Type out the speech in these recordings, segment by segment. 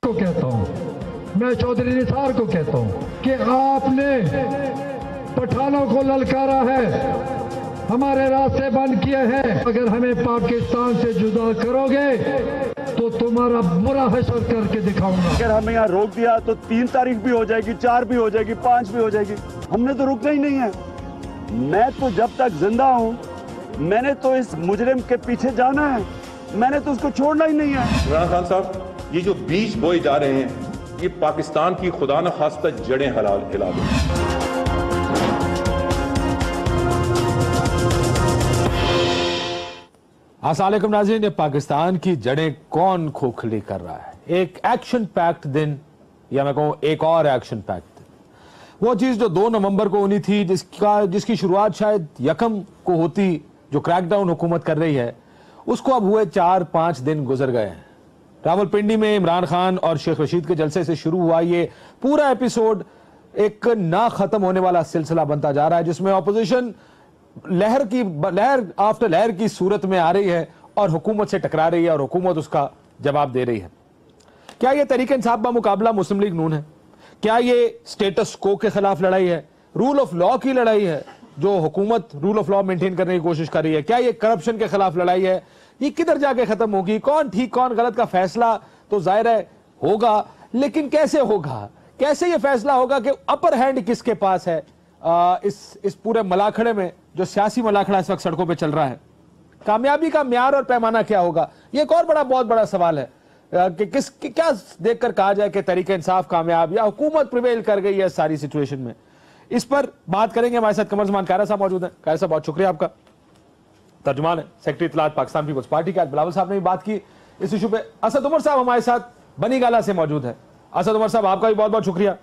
को कहता हूँ, मैं चौधरी निसार को कहता हूँ कि आपने पठानों को ललकारा है, हमारे रास्ते बंद किए हैं। अगर हमें पाकिस्तान से जुदा करोगे तो तुम्हारा बुरा हशर करके दिखाऊंगा। अगर हमें यहाँ रोक दिया तो 3 तारीख भी हो जाएगी, 4 भी हो जाएगी, 5 भी हो जाएगी। हमने तो रुकना ही नहीं है। मैं तो जब तक जिंदा हूँ, मैंने तो इस मुजरिम के पीछे जाना है, मैंने तो उसको छोड़ना ही नहीं है। इमरान खान साहब, ये जो बीज बोए जा रहे हैं, ये पाकिस्तान की खुदा न खास्ता जड़ें हिला दें। अस्सलाम वालेकुम नाज़रीन, ये पाकिस्तान की जड़ें कौन खोखली कर रहा है? एक एक्शन पैक्ट दिन, या मैं कहूँ एक और एक्शन पैक्ट दिन, वो चीज़ जो 2 नवंबर को होनी थी, जिसकी शुरुआत शायद 1 को होती, जो क्रैकडाउन हुकूमत कर रही है, उसको अब हुए 4-5 दिन गुजर गए हैं। रावलपिंडी में इमरान खान और शेख रशीद के जलसे से शुरू हुआ ये पूरा एपिसोड एक ना खत्म होने वाला सिलसिला बनता जा रहा है, जिसमें ऑपोजिशन लहर आफ्टर लहर की सूरत में आ रही है और हुकूमत से टकरा रही है और हुकूमत उसका जवाब दे रही है। क्या ये तहरीक इंसाफ का मुकाबला मुस्लिम लीग नून है? क्या ये स्टेटस को के खिलाफ लड़ाई है? रूल ऑफ लॉ की लड़ाई है, जो हुकूमत रूल ऑफ लॉ मेंटेन करने की कोशिश कर रही है? क्या ये करप्शन के खिलाफ लड़ाई है? ये किधर जाके खत्म होगी? कौन ठीक कौन गलत का फैसला तो जाहिर है होगा, लेकिन कैसे होगा? कैसे ये फैसला होगा कि अपर हैंड किसके पास है इस पूरे मलाखड़े में, जो सियासी मलाखड़ा इस वक्त सड़कों पे चल रहा है? कामयाबी का म्यार और पैमाना क्या होगा? ये एक और बहुत बड़ा सवाल है कि क्या देखकर कहा जाए कि तहरीक इंसाफ कामयाब या हुकूमत प्रिवेल कर गई है सारी सिचुएशन में। इस पर बात करेंगे। हमारे साथ कमर ज़मान कायरा साहब मौजूद हैं। कायरा साहब, बहुत शुक्रिया आपका। तर्जुमान है सेक्रेटरी इत्तलात पाकिस्तान पीपल्स पार्टी के, आज बिलावल साहब ने भी बात की इस इशू पे। असद उमर साहब हमारे साथ बनीगाला से मौजूद है। असद उमर साहब, आपका भी बहुत शुक्रिया।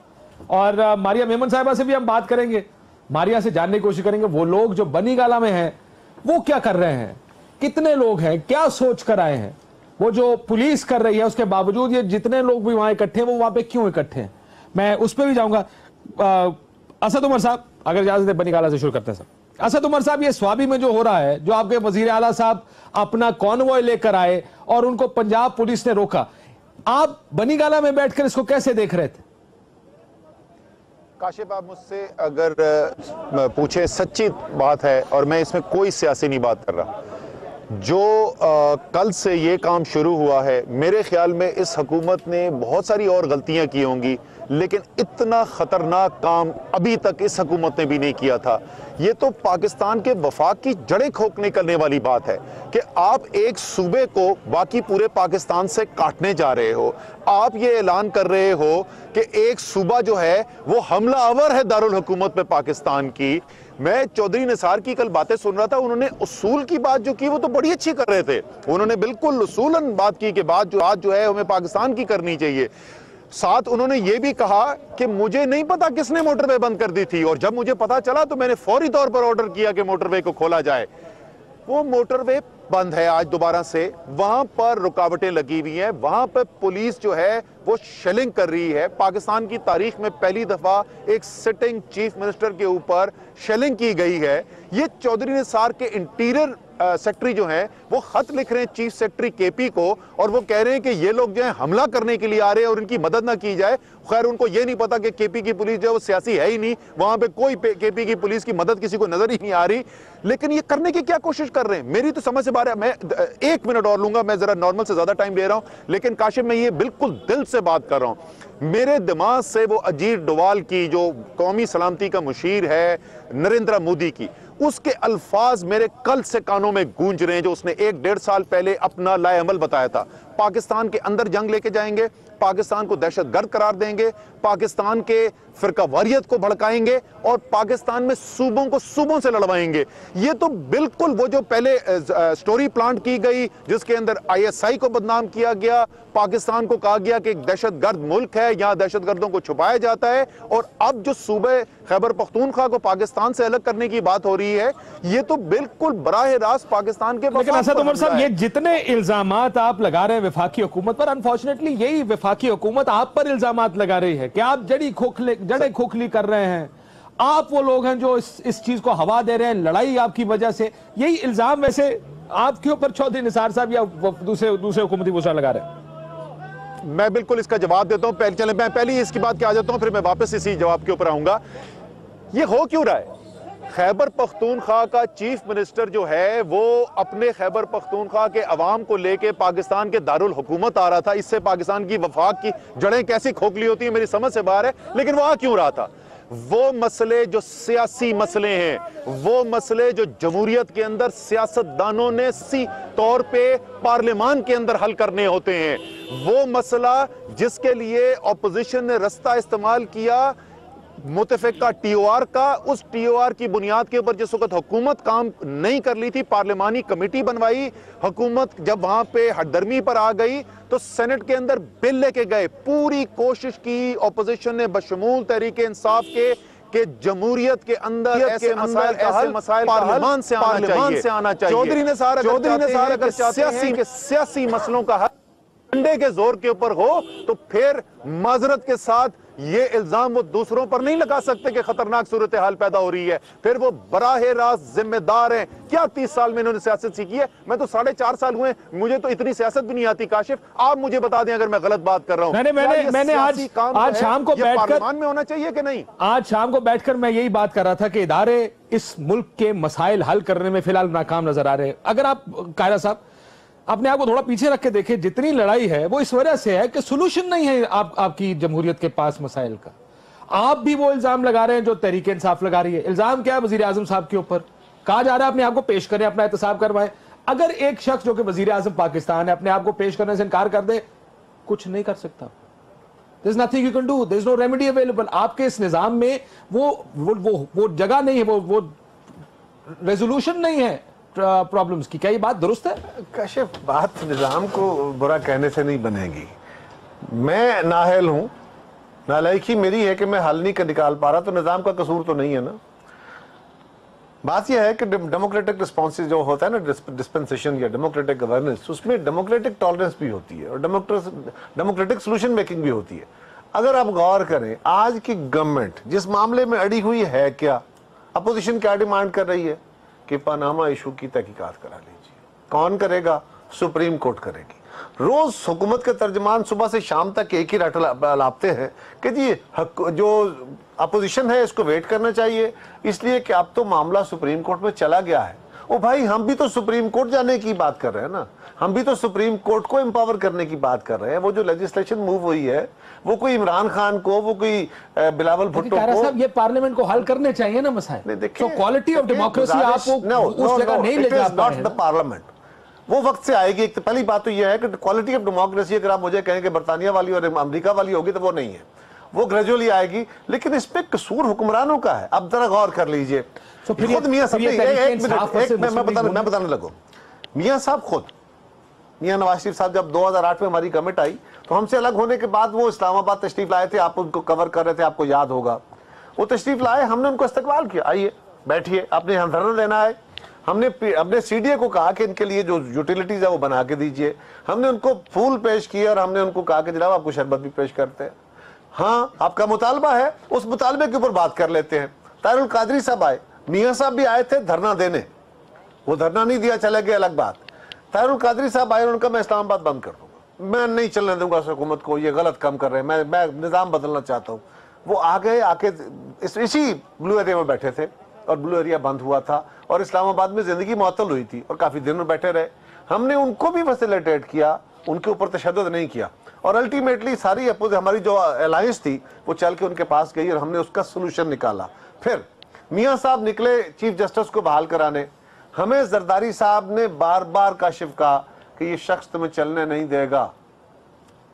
और मारिया मेमन साहिबा से भी हम बात करेंगे। मारिया से जानने की कोशिश करेंगे वो लोग जो बनीगाला में हैं वो क्या कर रहे हैं, कितने लोग हैं, क्या सोच कर आए हैं, वो जो पुलिस कर रही है उसके बावजूद ये जितने लोग भी वहां इकट्ठे हैं वो वहां पे क्यों इकट्ठे हैं, मैं उस पर भी जाऊंगा। असद उमर साहब, अगर इजाजत है बनीगाला से शुरू करते हैं। सर असद उमर साहब, ये स्वाबी में जो हो रहा है, जो आपके वजीर आला साहब अपना कॉन्वॉय लेकर आए और उनको पंजाब पुलिस ने रोका, आप बनीगाला में बैठकर इसको कैसे देख रहे थे? काशिफ, आप मुझसे अगर पूछे, सच्ची बात है और मैं इसमें कोई सियासी नहीं बात कर रहा। जो कल से ये काम शुरू हुआ है, मेरे ख्याल में इस हुकूमत ने बहुत सारी और गलतियां की होंगी, लेकिन इतना ख़तरनाक काम अभी तक इस हुकूमत ने भी नहीं किया था। ये तो पाकिस्तान के वफाक की जड़ें खोखने करने वाली बात है कि आप एक सूबे को बाकी पूरे पाकिस्तान से काटने जा रहे हो। आप ये ऐलान कर रहे हो कि एक सूबा जो है वो हमला आवर है दारुल हुकूमत पे पाकिस्तान की। मैं चौधरी निसार की कल बातें सुन रहा था, उन्होंने उसूल की बात जो की वो तो बड़ी अच्छी कर रहे थे। उन्होंने बिल्कुल उसूलन बात की कि बात जो है हमें पाकिस्तान की करनी चाहिए। साथ उन्होंने ये भी कहा कि मुझे नहीं पता किसने मोटरवे बंद कर दी थी, और जब मुझे पता चला तो मैंने फौरी तौर पर ऑर्डर किया कि मोटरवे को खोला जाए। वो मोटरवे बंद है आज दोबारा से, वहां पर रुकावटें लगी हुई हैं, वहां पर पुलिस जो है वो शेलिंग कर रही है। पाकिस्तान की तारीख में पहली दफा एक सिटिंग चीफ मिनिस्टर के ऊपर शेलिंग की गई है। ये चौधरी निसार के इंटीरियर सेक्रेटरी जो हैं वो खत लिख रहे हैं चीफ सेक्रेटरी केपी को, और वो कह रहे हैं कि ये लोग जो है हमला करने के लिए आ रहे हैं और इनकी मदद ना की जाए। खैर, उनको ये नहीं पता कि केपी की पुलिस जो है वो सियासी है ही नहीं, वहां पे कोई केपी की पुलिस की मदद किसी को नजर ही नहीं आ रही। लेकिन ये करने की क्या कोशिश कर रहे हैं, मेरी तो समझ से बाहर है। मैं 1 मिनट और लूंगा, मैं जरा नॉर्मल से ज्यादा टाइम ले रहा हूं, लेकिन काशिफ मैं ये बिल्कुल दिल से बात कर रहा हूं। मेरे दिमाग से वो अजीत डोवाल की, जो कौमी सलामती का मुशीर है नरेंद्र मोदी की, उसके अल्फाज मेरे कल से कानों में गूंज रहे हैं, जो उसने 1-1.5 साल पहले अपना लाएअमल बताया था। पाकिस्तान के अंदर जंग लेके जाएंगे, पाकिस्तान को दहशतगर्द करार देंगे, पाकिस्तान के फिरका वारियत को भड़काएंगे और पाकिस्तान में सूबों को सूबों से लड़वाएंगे। ये तो बिल्कुल वो जो पहले स्टोरी प्लांट की गई जिसके अंदर ISI को बदनाम किया गया, पाकिस्तान को कहा गया कि एक दहशतगर्द मुल्क है, यहाँ दहशतगर्दों को छुपाया जाता है, और अब जो सूबे खैबर पख्तूनख्वा को पाकिस्तान से अलग करने की बात हो रही है, ये तो बिल्कुल बराह रास्त पाकिस्तान के। लेकिन असद उमर साहब, ये जितने इल्जामात आप लगा रहे हैं वफाकी हुकूमत पर, अनफॉर्चुनेटली यही वफाकी हुकूमत आप पर इल्जामात लगा रही है कि आप जड़ें खोखली कर रहे हैं। आप वो लोग हैं जो इस चीज को हवा दे रहे हैं, लड़ाई आपकी वजह से। यही इल्जाम वैसे आपके ऊपर चौधरी निसार साहब या दूसरे हुकूमती वज़रा लगा रहे हैं? میں بالکل اس کا جواب دیتا ہوں. چلیں میں پہلی اس کی بات کیا جاتا ہوں, پھر میں واپس اسی جواب کے اوپر آؤں گا. یہ ہو کیوں رہا ہے؟ خیبر پختونخوا کا چیف منسٹر جو ہے وہ اپنے خیبر پختونخوا کے عوام کو لے کے پاکستان کے دارالحکومت آ رہا تھا. اس سے پاکستان کی وفاق کی جڑیں کیسی کھوکھلی ہوتی ہیں میری سمجھ سے باہر ہے. لیکن وہ آ کیوں رہا تھا؟ وہ مسئلے جو سیاسی مسئلے ہیں, وہ مسئلے جو جمہوریت کے اندر سیاستدانوں نے سی طور پہ پارلیمان کے اندر حل کرنے ہوتے ہیں, وہ مسئلہ جس کے لیے اپوزیشن نے رستہ استعمال کیا متفقہ ٹی او آر کا, اس ٹی او آر کی بنیاد کے اوپر جس وقت حکومت کام نہیں کر لی تھی, پارلیمانی کمیٹی بنوائی, حکومت جب وہاں پہ ہٹ درمی پر آ گئی تو سینٹ کے اندر بل لے کے گئے. پوری کوشش کی اپوزیشن نے بشمول تحریک انصاف کے کہ جمہوریت کے اندر ایسے مسائل پارلیمان سے آنا چاہیے. چودھری نثار اگر چاہتے ہیں کہ سیاسی مسئلوں کا حل ڈنڈے کے زور کے اوپر ہو تو پھر معذرت کے ساتھ یہ الزام وہ دوسروں پر نہیں لگا سکتے کہ خطرناک صورتحال پیدا ہو رہی ہے. پھر وہ براہ راست ذمہ دار ہیں. کیا 30 سال میں انہوں نے سیاست سیکھی ہے؟ میں تو 4.5 سال ہوئے, مجھے تو اتنی سیاست بھی نہیں آتی. کاشف آپ مجھے بتا دیں اگر میں غلط بات کر رہا ہوں. میں نے آج شام کو بیٹھ کر پارلیمان میں ہونا چاہیے کہ نہیں؟ آج شام کو بیٹھ کر میں یہی بات کر رہا تھا کہ ادارے اس ملک کے مسائل حل کرنے میں فی الحال ناکام نظر آ رہے ہیں. اگر آپ قاہرہ صاحب اپنے آپ کو تھوڑا پیچھے رکھ کے دیکھیں, جتنی لڑائی ہے وہ اس وجہ سے ہے کہ سولوشن نہیں ہے آپ کی جمہوریت کے پاس مسائل کا. آپ بھی وہ الزام لگا رہے ہیں جو تحریک انصاف لگا رہی ہے. الزام کیا ہے وزیر اعظم صاحب کے اوپر؟ کہا جا رہا ہے اپنے آپ کو پیش کریں, اپنا احتساب کروائیں. اگر ایک شخص جو کہ وزیر اعظم پاکستان ہے اپنے آپ کو پیش کرنے سے انکار کر دے, کچھ نہیں کر سکتا. There's nothing you can do. There's no remedy available. آپ کے اس نظام میں وہ جگہ نہیں ہے, وہ ریزولوشن نہیں ہے پرابلمز کی. کیا یہ بات درست ہے؟ کاشف, بات نظام کو برا کہنے سے نہیں بنے گی. میں نااہل ہوں, نالائکی میری ہے کہ میں حل نہیں نکال پا رہا, تو نظام کا قصور تو نہیں ہے نا. بات یہ ہے کہ ڈیموکریٹک رسپانس جو ہوتا ہے نا, ڈسپنسیشن یا ڈیموکریٹک گورننس, اس میں ڈیموکریٹک ٹالرنس بھی ہوتی ہے اور ڈیموکریٹک سولوشن میکنگ بھی ہوتی ہے. اگر آپ غور کریں آج کی گورنمنٹ جس معاملے میں اڑی ہوئی ہے, کیا اپوزیشن کیا ڈیمانڈ کر رہی ہے کہ پاناما ایشو کی تحقیقات کرا لیجیے. کون کرے گا؟ سپریم کورٹ کرے گی. روز حکومت کے ترجمان صبح سے شام تک ایک ہی رٹ لاپتے ہیں کہ جی جو اپوزیشن ہے اس کو ویٹ کرنا چاہیے, اس لیے کہ اب تو معاملہ سپریم کورٹ میں چلا گیا ہے. او بھائی, ہم بھی تو سپریم کورٹ جانے کی بات کر رہے ہیں نا, ہم بھی تو سپریم کورٹ کو امپاور کرنے کی بات کر رہے ہیں. وہ جو لیجسلیشن موو ہوئی ہے وہ کوئی عمران خان کو, وہ کوئی بلاول بھٹو کو, یہ پارلیمنٹ کو حل کرنے چاہیے نا مسائل. تو کوالٹی آف ڈیموکریسی آپ اس جگہ نہیں لے جا پا رہے ہیں. پارلیمنٹ وہ وقت سے آئے گی. ایک پہلی بات تو یہ ہے کہ کوالٹی آف ڈیموکریسی اگر آپ مجھے کہیں کہ برطانیہ والی اور امریکہ والی ہوگی تو وہ نہیں ہے, وہ گریجولی آئے گی. لیکن اس پہ قصور حکمرانوں کا ہے. اب ذرا غور کر لیجئے, خود میاں صاحب, میں بتانے لگوں, میاں صاحب خود, میاں نواز شریف صاحب جب 2008 میں ہماری گورنمنٹ آئی تو ہم سے الگ ہونے کے بعد وہ اسلام آباد تشریف لائے تھے. آپ ان کو کور کر رہے تھے, آپ کو یاد ہوگا. وہ تشریف لائے, ہم نے ان کو استقبال کیا, آئیے بیٹھیے, آپ نے دھرنا دینا ہے. ہم نے اپنے سی ڈی اے کو کہا کہ ان کے لیے جو یوٹیلیٹیز ہے وہ بنا کے دیجئے. ہم نے ان کو پھول پیش کیے اور ہم نے ان کو کہا کہ جناب آپ کو شربت بھی پیش کرتے ہیں. ہاں, آپ کا مطالبہ ہے, اس مطالبے کے اوپر بات کر لیتے ہیں. طاہر القادری صاحب آئے, میاں صاحب بھی آئے تھے دھرنا دینے, وہ دھرنا نہیں دیا, چلے گئے, الگ بات. طاہر القادری صاحب آئے, ان کا میں اسلام آباد بند کر دوں گا, میں نہیں چلنے دوں گا اس حکومت کو, یہ غلط کام کر رہے ہیں, میں نظام بدلنا چاہتا ہوں. وہ آ گئے, آ کے اسی بلو ایریا میں بیٹھے تھے اور بلو ایریا بند ہوا تھا اور اسلام آباد میں زندگی معطل ہوئی تھی اور کافی دن میں بیٹھے رہے. ہم نے ان کو بھی فیسیلیٹیٹ کیا, ان کے اوپر تشدد نہیں کیا, اور الٹیمیٹلی ساری ہماری جو الائنس تھی وہ چل کے ان کے پاس گئی اور ہم نے اس کا سولوشن نکالا. پھر میاں صاحب نکلے چیف جسٹس کو بحال کرانے. ہمیں زرداری صاحب نے بار بار کاشف کہا کہ یہ شخص تمہیں چلنے نہیں دے گا,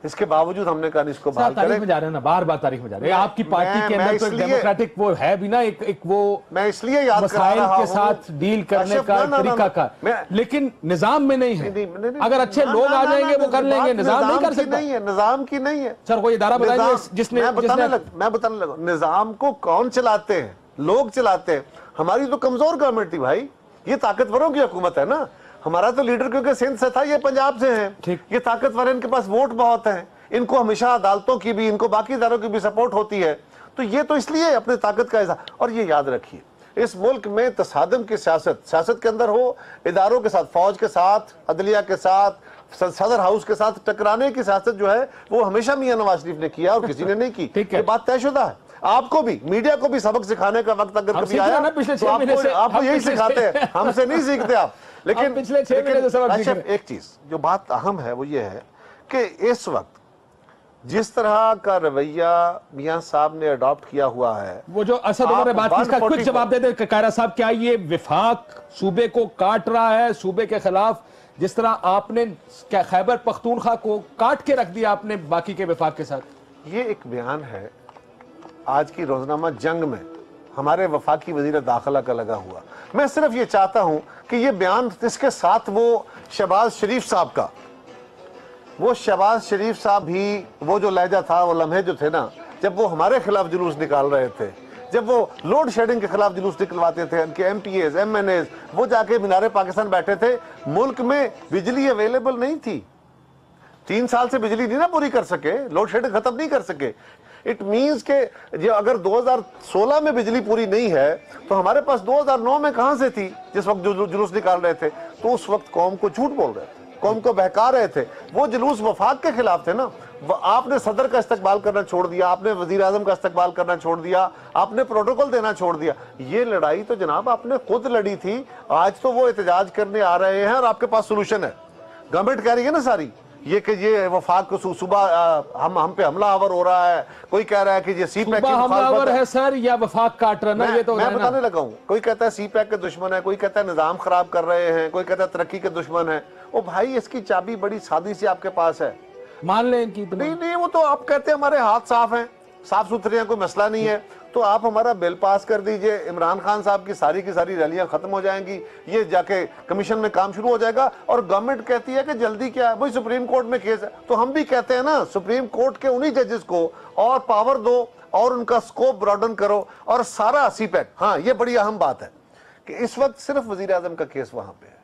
اس کے باوجود ہم نے کہا اس کو بحال کریں. تاریخ میں جا رہے ہیں نا, بار بار تاریخ میں جا رہے ہیں. آپ کی پارٹی کے اندر تو ڈیموکریٹک وہ ہے بھی نا, ایک وہ میں اس لیے یاد کرا رہا ہوں مسائل کے ساتھ ڈیل کرنے کا طریقہ کا, لیکن نظام میں نہیں ہے. اگر اچھے لوگ آ جائیں گے وہ کر لیں گے, نظام نہیں کر سکتا. نظام کی نہیں ہے سر, کوئی ادارہ بتائیے جس نے, میں بتانے لگا نظام کو کون چلاتے ہیں, لوگ چلاتے ہیں. ہماری تو کمزور گورنمنٹ تھی بھائی, یہ طاقتوروں کی حکومت ہے نا. ہمارا تو لیڈر کیونکہ سندھ سے تھا, یہ پنجاب سے ہیں, یہ طاقتور ہیں, ان کے پاس ووٹ بہت ہیں, ان کو ہمیشہ عدالتوں کی بھی, ان کو باقی اداروں کی بھی سپورٹ ہوتی ہے. تو یہ تو اس لیے اپنے طاقت کا اظہار. اور یہ یاد رکھیے, इस मुल्क में तसादम की सियासत के अंदर हो, इदारों के साथ, फौज के साथ, अदलिया के साथ, सदर हाउस के साथ टकराने की सियासत जो है वो हमेशा मियां नवाज शरीफ ने किया और किसी ने नहीं की। ये बात तयशुदा है। आपको भी, मीडिया को भी सबक सिखाने का वक्त अगर कभी आया तो आपको यही सिखाते हैं, हमसे नहीं सीखते आप। लेकिन पिछले 6 महीने से एक चीज जो बात अहम है वो ये है कि इस वक्त जिस तरह का रवैया मियां साहब ने अडॉप्ट किया हुआ है, वो जो असद उमर ने बात की, इसका क्विक जवाब दे दे कायरा साहब, क्या ये विफाक सूबे को काट रहा है, सूबे के खिलाफ, जिस तरह आपने क्या खैबर पख्तूनख्वा को काट के रख दिया आपने बाकी के विफाक के साथ? ये एक बयान है आज की रोजनामा जंग में हमारे वफाकी वजीर दाखिला का लगा हुआ। मैं सिर्फ ये चाहता हूं कि ये बयान, इसके साथ वो शहबाज शरीफ साहब का, वो शहबाज शरीफ साहब भी वो जो लहजा था, वो लम्हे जो थे ना, जब वो हमारे खिलाफ जुलूस निकाल रहे थे, जब वो लोड शेडिंग के खिलाफ जुलूस निकलवाते थे, उनके MPAs, MNAs, वो जाके मीनारे पाकिस्तान बैठे थे। मुल्क में बिजली अवेलेबल नहीं थी, 3 साल से बिजली नहीं ना पूरी कर सके, लोड शेडिंग खत्म नहीं कर सके। इट मीन्स के जो अगर 2016 में बिजली पूरी नहीं है तो हमारे पास 2009 में कहां से थी, जिस वक्त जुलूस निकाल रहे थे? तो उस वक्त कौम को झूठ बोल रहे थे, कौम को बहका रहे थे। वो जुलूस वफाक के खिलाफ थे ना। आपने सदर का इस्तकबाल करना छोड़ दिया, आपने वजीर आजम का इस्तकबाल करना छोड़ दिया, आपने प्रोटोकॉल देना छोड़ दिया। ये लड़ाई तो जनाब आपने खुद लड़ी थी। आज तो वो एहतजाज करने आ रहे हैं और आपके पास सोल्यूशन है। गवर्नमेंट कह रही है ना सारी ये कि ये वफाक को सुबह हम पे हमलावर हो रहा है, कोई कह रहा है कि ये CPAC की हमलावर है सर या वफाक काट रहा है, ये तो मैं बताने लगा हूं। कोई कहता है CPAC के दुश्मन है, कोई कहता है निजाम खराब कर रहे हैं, कोई कहता है तरक्की के दुश्मन है। ओ भाई, इसकी चाबी बड़ी सादी सी आपके पास है, मान लें इनकी। नहीं, वो तो आप कहते हैं हमारे हाथ साफ हैं, साफ सुथरे हैं, कोई मसला नहीं है, तो आप हमारा बिल पास कर दीजिए, इमरान खान साहब की सारी रैलियां खत्म हो जाएंगी, ये जाके कमीशन में काम शुरू हो जाएगा। और गवर्नमेंट कहती है कि जल्दी क्या है, वही सुप्रीम कोर्ट में केस है। तो हम भी कहते हैं ना, सुप्रीम कोर्ट के उन्हीं जजेस को और पावर दो और उनका स्कोप ब्रॉडन करो और सारा CPAC। हाँ, ये बड़ी अहम बात है कि इस वक्त सिर्फ वजीर आजम का केस वहां पे है।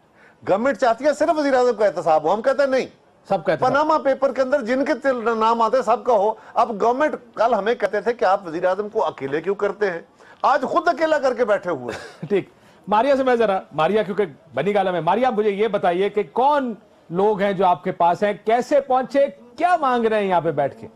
गवर्नमेंट चाहती है सिर्फ वजीर आजम का एहतसाब हो, हम कहते हैं नहीं, सब कहते हैं पनामा पेपर के अंदर जिनके नाम आते हैं सबका हो। अब गवर्नमेंट, कल हमें कहते थे कि आप वजीर आजम को अकेले क्यों करते हैं, आज खुद अकेला करके बैठे हुए। ठीक, मारिया से मैं जरा, मारिया क्योंकि बनी गाला में, मारिया मुझे ये बताइए कि कौन लोग हैं जो आपके पास हैं, कैसे पहुंचे, क्या मांग रहे हैं यहाँ पे बैठ के?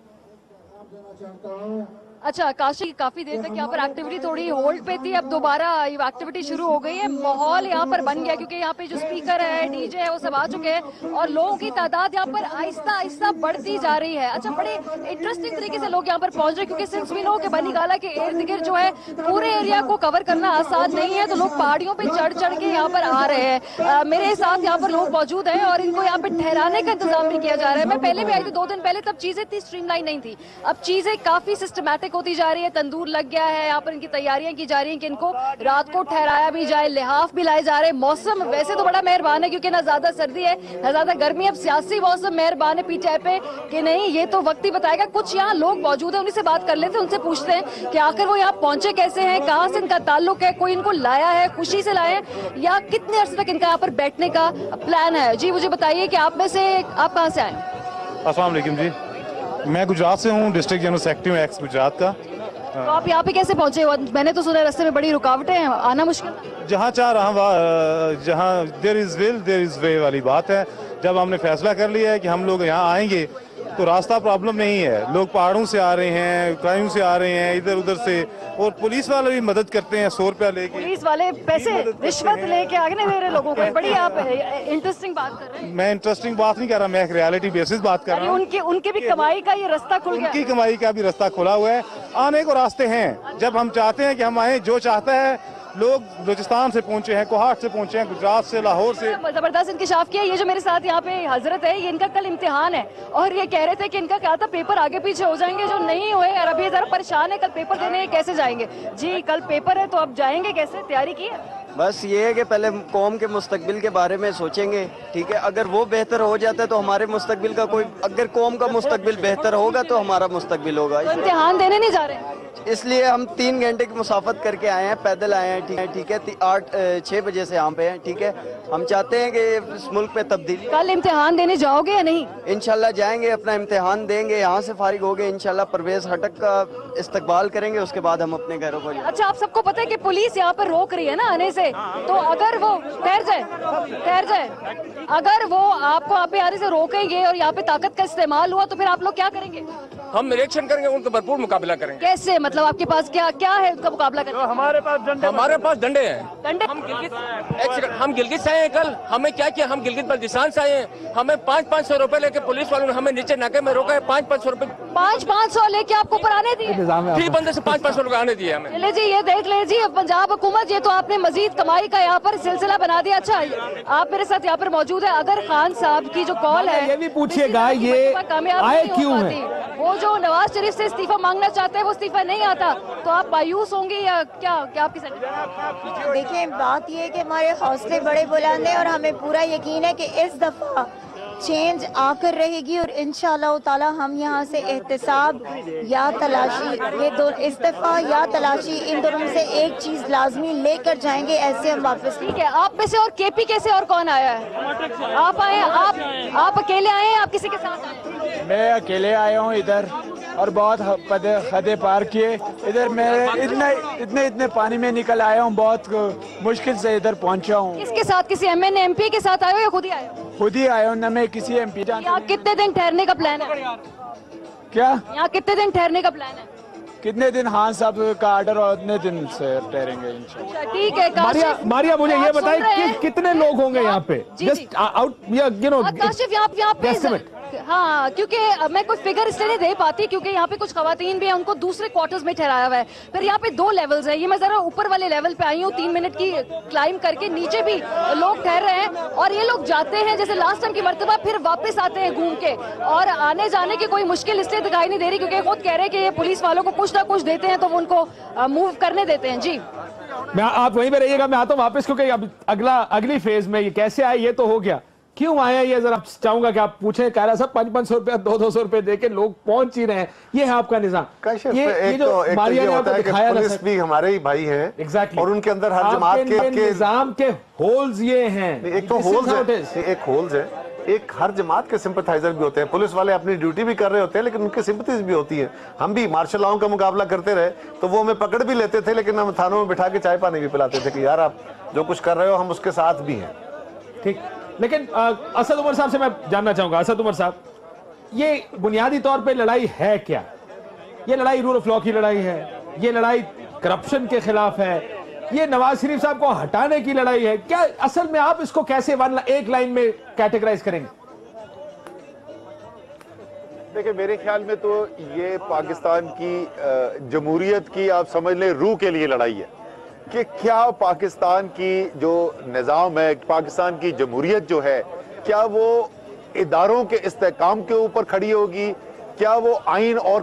अच्छा काशी, काफी देर तक यहाँ पर एक्टिविटी थोड़ी होल्ड पे थी, अब दोबारा एक्टिविटी शुरू हो गई है। माहौल यहाँ पर बन गया क्योंकि यहाँ पे जो स्पीकर है, डीजे है, वो सब आ चुके हैं और लोगों की तादाद यहाँ पर आहिस्ता आहिस्ता बढ़ती जा रही है। अच्छा, बड़े इंटरेस्टिंग तरीके से लोग यहाँ पर पहुंच रहे हैं क्योंकि सिंस वी नो के बनी गाला के इर्द गिर्द जो है पूरे एरिया को कवर करना आसान नहीं है, तो लोग पहाड़ियों पे चढ़ के यहाँ पर आ रहे हैं। मेरे साथ यहाँ पर लोग मौजूद हैं और इनको यहाँ पे ठहराने का इंतजाम भी किया जा रहा है। मैं पहले भी आई थी 2 दिन पहले, तब चीजें इतनी स्ट्रीमलाइन नहीं थी, अब चीजें काफी सिस्टमैटिक होती जा रही है। तंदूर लग गया है, यहाँ पर इनकी तैयारियां की जा रही हैं कि इनको रात को ठहराया भी जाए, लिहाफ भी लाए जा रहे हैं। मौसम वैसे तो बड़ा मेहरबान है क्योंकि ना ज्यादा सर्दी है ना ज्यादा गर्मी। अब सियासी मौसम मेहरबान है PTI पे कि नहीं, ये तो वक्त ही बताएगा। कुछ यहाँ लोग मौजूद हैं, उन्हीं से बात कर लेते हैं, उनसे पूछते हैं कि आखिर वो यहाँ पहुंचे कैसे हैं, कहाँ से इनका ताल्लुक है, कोई इनको लाया है, खुशी से लाए या कितने अरसे तक इनका यहाँ पर बैठने का प्लान है। जी मुझे बताइए कि आप में से आप कहाँ से आए? अस्सलाम वालेकुम जी, मैं गुजरात से हूँ, डिस्ट्रिक्ट जनरल सेक्रेटरी हूँ एक्स गुजरात का। तो आप यहाँ पे कैसे पहुंचे? मैंने तो सुना रास्ते में बड़ी रुकावटें हैं, आना मुश्किल था। जहाँ चाह रहा जहाँ there is will there is way वाली बात है। जब हमने फैसला कर लिया है कि हम लोग यहाँ आएंगे तो रास्ता प्रॉब्लम नहीं है। लोग पहाड़ों से आ रहे हैं, क्राइम से आ रहे हैं, इधर उधर से, और पुलिस वाले भी मदद करते हैं 100 रुपया लेके। पुलिस वाले पैसे रिश्वत लेके आगे नहीं दे रहे लोगों को। बड़ी आप इंटरेस्टिंग बात कर रहे हैं। मैं इंटरेस्टिंग बात नहीं कर रहा, मैं एक रियलिटी बेसिस बात कर रहा हूँ। उनकी भी कमाई का ये रास्ता खुल गया, उनकी कमाई का भी रास्ता खुला हुआ है, आने को रास्ते हैं। जब हम चाहते हैं कि हम आए, जो चाहता है, लोग बलूचिस्तान से पहुंचे हैं, कोहाट से पहुंचे हैं, गुजरात से, लाहौर से। जबरदस्त इंकशाफ किया। ये जो मेरे साथ यहाँ पे हजरत है, ये इनका कल इम्तिहान है और ये कह रहे थे कि इनका क्या था, पेपर आगे पीछे हो जाएंगे जो नहीं हुए, और अभी जरा परेशान है, कल पेपर देने कैसे जाएंगे। जी कल पेपर है तो अब जाएंगे कैसे, तैयारी की है? بس یہ ہے کہ پہلے قوم کے مستقبل کے بارے میں سوچیں گے، ٹھیک ہے، اگر وہ بہتر ہو جاتا ہے تو ہمارے مستقبل کا کوئی، اگر قوم کا مستقبل بہتر ہوگا تو ہمارا مستقبل ہوگا۔ تو امتحان دینے نہیں جا رہے ہیں؟ اس لیے ہم 3 گھنٹے کی مسافت کر کے آئے ہیں، پیدل آئے ہیں، ٹھیک ہے، 6 بجے سے یہاں پہ ہیں، ٹھیک ہے۔ ہم چاہتے ہیں کہ اس ملک میں تبدیلی۔ کل امتحان دینے جاؤ گے یا نہیں؟ انشاءاللہ جائیں گے، اپنا امتحان دیں گے، یہاں سے فارغ ہو گئے انشاءاللہ پرویز ہٹک کا استقبال کریں گے، اس کے بعد ہم اپنے گھروں کو۔ اچھا، آپ سب کو پتہ ہے کہ پولیس یہاں پر روک رہی ہے نا آنے سے، تو اگر وہ ٹھہر جائے اگر وہ آپ کو یہاں پہ آنے سے روکیں گے اور یہاں پہ طاقت کا استعمال ہوا تو پھر آپ لوگ کیا کریں گے؟ ہم ریئیکشن کریں گے، ان کا بھرپور مقابلہ کریں گے۔ کیسے؟ مطلب آپ کے پاس کیا ہے ان کا مقابلہ کرنے؟ ہمارے پاس ڈنڈے ہیں۔ ہم گلگت سے آئے ہیں، کل ہمیں کیا کیا، ہم گلگت بلتستان سے آئے ہیں، ہمیں 500 روپے لے کے پولیس والوں نے ہمیں نیچے ناکے میں روکا ہے، 500 روپے 500 لے کے آپ کو اوپر آنے دیے؟ فی بندے سے 500 روپے آنے دیے ہمیں۔ چلے جی، یہ دیکھ لیں جی پنجاب حکومت، یہ تو آپ نے مزید کمائی کا یہاں پر سلسلہ بنا دیا۔ اچھا، آپ میرے ساتھ یہاں پر موجود ہیں، اگر خان صاحب کی جو کال ہے یہ بھی پوچھیے گا یہ آئے کیوں ہیں؟ وہ جو نواز شریف سے استعفیٰ مانگنا چاہتے ہیں وہ استعفیٰ نہیں آتا، تو آپ مایوس ہوں گے یا کیا آپ کی سیٹنگ؟ دیکھیں، بات یہ ہے کہ ہمارے حوصلے بڑے بلند ہیں اور ہمیں پورا یقین ہے کہ اس دفعہ چینج آ کر رہے گی، اور انشاءاللہ تعالی ہم یہاں سے احتساب یا تلاشی، یہ دو استعفیٰ یا تلاشی، ان دونوں میں سے ایک چیز لازمی لے کر جائیں گے، ایسے ہم واپس۔ ٹھیک ہے، آپ میں سے اور کے پی کے سے اور کون آیا ہے؟ آپ آئے ہیں؟ آپ اکیلے آئے ہیں؟ آپ کسی کے ساتھ آئے ہیں؟ میں اکیلے آیا ہوں ادھر، اور بہت خدے پار کیے ادھر، میں اتنے پانی میں نکل آیا ہوں، بہت مشکل سے ادھر پہنچا ہوں۔ کس کے ساتھ؟ کسی M N A M P کے ساتھ آئے ہو یا خود ہی آئے ہو؟ خود ہی آیا ہوں، نہ میں کسی ایم پی جانتا۔ یہاں کتنے دن ٹھہرنے کا پلان ہے؟ کیا یہاں کتنے دن ٹھہرنے کا پلان ہے؟ کتنے دن؟ خان صاحب کا آرڈر اور اتنے دن سے ٹھہریں گے انشاءاللہ۔ ٹھیک ہے ماریا مجھے یہ بتائیں کتنے لوگ ہوں گے یہاں پہ؟ کاشف یہاں پہ، ہاں، کیونکہ میں کوئی فگر اس لیے نہیں دے پاتی کیونکہ یہاں پہ کچھ خواتین بھی ہیں، ان کو دوسرے کوارٹرز میں ٹھہرایا ہوا ہے۔ پھر یہاں پہ 2 لیولز ہیں، یہ میں ذرا اوپر والے لیول پہ آئی ہوں، 3 منٹ کی کلائم کر کے، نیچے بھی لوگ ٹھہر رہے ہیں اور یہ لوگ جاتے ہیں جیسے لاسٹ ٹائم کی مرتبہ، پھر واپس آتے ہیں گھوم کے، اور آنے جانے کی کوئی مشکل اس لیے دکھائی نہیں دے رہی کیونکہ خود کہہ رہے ہیں کہ یہ پولیس والوں کو کچھ نہ کچھ دیتے ہیں تو وہ ان کو موو کرنے دیتے ہیں۔ جی آپ وہیں پہ رہیے گا، میں آتا ہوں واپس، کیونکہ اب اگلی فیز میں یہ کیسے آئے یہ تو ہو گیا، کیوں آئے یہ ذرا چاہوں گا کہ آپ پوچھیں۔ کہہ رہا صاحب 500 روپے 200 روپے دے کے لوگ پہنچ ہی رہے ہیں، یہ ہے آپ کا نظام۔ یہ جو ماریا نے آپ کو دکھایا، پولیس بھی ہمارے ہی بھائی ہیں اور ان کے اندر ہر جماعت کے نظام کے ہولز یہ ہیں، ایک تو ہولز ہے، ایک ہر جماعت کے سمپتھائزر بھی ہوتے ہیں، پولیس والے اپنی ڈیوٹی بھی کر رہے ہوتے ہیں لیکن ان کی سمپتھیز بھی ہوتی ہیں۔ ہم بھی مارشل لاؤں کا مقابلہ کرتے رہے تو وہ ہمیں پکڑ بھی لیتے تھے لیکن ہم تھانوں میں بٹھا کے چائے پانی بھی پلاتے تھے کہ یار آپ جو کچھ کر رہے ہو ہم اس کے ساتھ بھی ہیں۔ ٹھیک، لیکن اسد عمر صاحب سے میں جاننا چاہوں گا، اسد عمر صاحب، یہ بنیادی طور پہ لڑائی ہے کیا؟ یہ لڑائی رول آف لا کی لڑائی ہے، یہ لڑائی کرپشن کے خلاف ہے، یہ نواز شریف صاحب کو ہٹانے کی لڑائی ہے کیا؟ اصل میں آپ اس کو کیسے ایک لائن میں کیٹیگرائز کریں گے؟ دیکھیں، میرے خیال میں تو یہ پاکستان کی جمہوریت کی آپ سمجھ لیں روح کے لیے لڑائی ہے کہ کیا پاکستان کی جو نظام ہے، پاکستان کی جمہوریت جو ہے، کیا وہ اداروں کے استحکام کے اوپر کھڑی ہوگی، کیا وہ آئین اور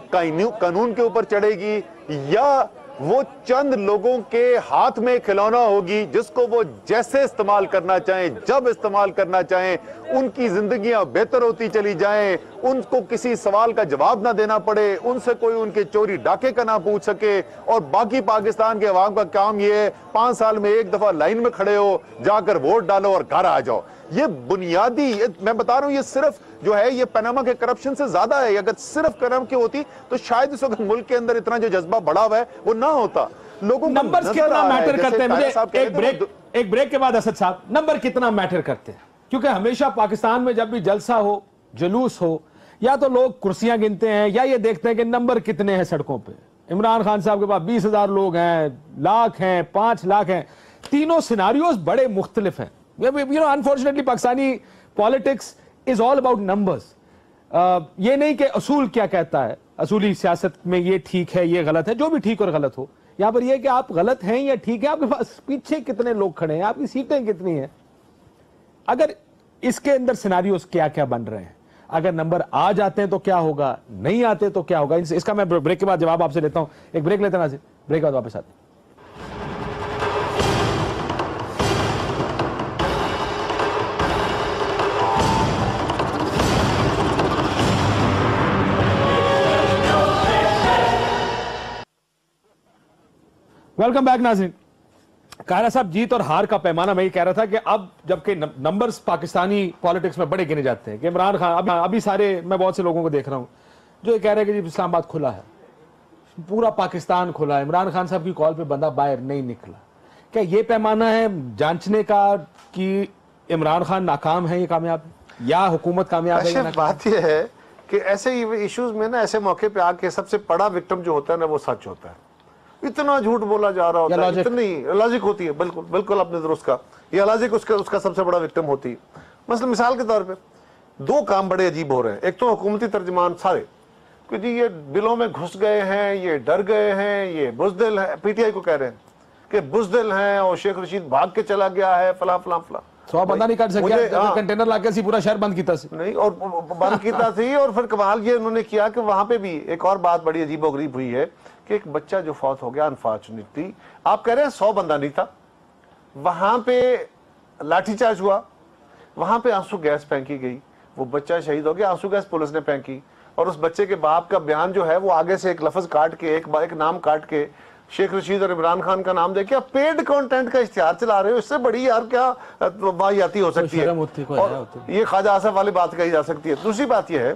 قانون کے اوپر چڑھے گی، یا وہ چند لوگوں کے ہاتھ میں کھلونا ہوگی جس کو وہ جیسے استعمال کرنا چاہیں، جب استعمال کرنا چاہیں، ان کی زندگیاں بہتر ہوتی چلی جائیں، ان کو کسی سوال کا جواب نہ دینا پڑے، ان سے کوئی ان کے چوری ڈاکے کا نہ پوچھ سکے، اور باقی پاکستان کے عوام کا کام یہ ہے 5 سال میں ایک دفعہ لائن میں کھڑے ہو، جا کر ووٹ ڈالو اور گھر آ جاؤ۔ یہ بنیادی، میں بتا رہا ہوں، یہ صرف جو ہے یہ پاناما کے کرپشن سے زیادہ ہے۔ اگر صرف کرم کی ہوتی تو شاید اس وقت ملک کے اندر اتنا جو جذبہ بڑا ہوا ہے وہ نہ ہوتا۔ لوگوں کو نمبرز کتنا میٹر کرتے ہیں؟ مجھے ایک بریک کے بعد اسد صاحب، نمبر کتنا میٹر کرتے ہیں؟ کیونکہ ہمیشہ پاکستان میں جب بھی جلسہ ہو، جلوس ہو، یا تو لوگ کرسیاں گنتے ہیں یا یہ دیکھتے ہیں کہ نمبر کتنے ہیں سڑکوں پہ۔ عمران خان صاحب کے پاس 20,000 لوگ ہیں، لاکھ ہیں، 5 لاکھ ہیں، تینوں سیناریوز بڑے مختلف ہیں۔ Unfortunately Pakistani politics is all about numbers. یہ نہیں کہ اصول کیا کہتا ہے، اصولی سیاست میں یہ ٹھیک ہے، یہ غلط ہے، جو بھی ٹھیک اور غلط ہو، یہاں پر یہ کہ آپ غلط ہیں یا ٹھیک ہے، آپ کے پاس پیچھے کتنے لوگ کھڑے ہیں، آپ کی سیٹیں کتنی ہیں، اگر اس کے اندر سیناریوز کیا کیا بن رہے ہیں، اگر نمبر آ جاتے ہیں تو کیا ہوگا، نہیں آتے تو کیا ہوگا، اس کا میں بریک کے بعد جواب آپ سے لیتا ہوں۔ ایک بریک لیتے ہیں ناظرین، بریک کے بعد واپس آتے ہیں۔ वेलकम बैक नाज़रीन। कायरा साहब, जीत और हार का पैमाना मैं ये कह रहा था कि अब जबकि नंबर्स पाकिस्तानी पॉलिटिक्स में बड़े गिने जाते हैं कि इमरान खान, अभी सारे मैं बहुत से लोगों को देख रहा हूं जो ये कह रहे हैं कि इस्लामाबाद खुला है, पूरा पाकिस्तान खुला है, इमरान खान साहब की कॉल पे बंदा बाहर नहीं निकला। क्या ये पैमाना है जांचने का कि इमरान खान नाकाम है, ये कामयाब है, या हुकूमत कामयाब है? बात यह है कि ऐसे इश्यूज में ना, ऐसे मौके पे आके सबसे बड़ा विक्टिम जो होता है ना, वो सच होता है। इतना झूठ बोला जा रहा होता है, इतनी लॉजिक होती है। बिल्कुल बिल्कुल आपने दुरुस्त कहा, ये लॉजिक उसका सबसे बड़ा विक्टिम होती है। मतलब मिसाल के तौर पे दो काम बड़े अजीब हो रहे हैं। एक तो हुकूमती तर्जमान सारे कि जी ये बिलों में घुस गए हैं, ये डर गए हैं, ये बुज़दिल है, पीटीआई को कह रहे हैं कि बुज़दिल हैं और शेख रशीद भाग के चला गया है, फला फला फला। 100 बंदा नहीं कर सकता, कंटेनर लाके सी पूरा शहर बंद कीता सी नहीं, और बंद कीता थी। और फिर कमाल ये उन्होंने किया कि वहां पे भी एक और बात बड़ी अजीबोगरीब हुई है कि एक बच्चा जो फौत हो गया अनफॉर्चुनेटली, आप कह रहे हैं 100 बंदा नहीं था, वहां पे लाठीचार्ज हुआ, वहां पे आंसू गैस फेंकी गई, वो बच्चा शहीद हो गया, आंसू गैस पुलिस ने फेंकी। और उस बच्चे के बाप का बयान जो है वो आगे से एक लफ्ज काट के, एक नाम काट के शेख रशीद और इमरान खान का नाम देके आप पेड कंटेंट का इश्तिहार चला रहे हो। इससे बड़ी यार क्या वाहियाती हो सकती है? और ये ख्वाजा आसिफ वाली बात कही जा सकती है। दूसरी बात यह है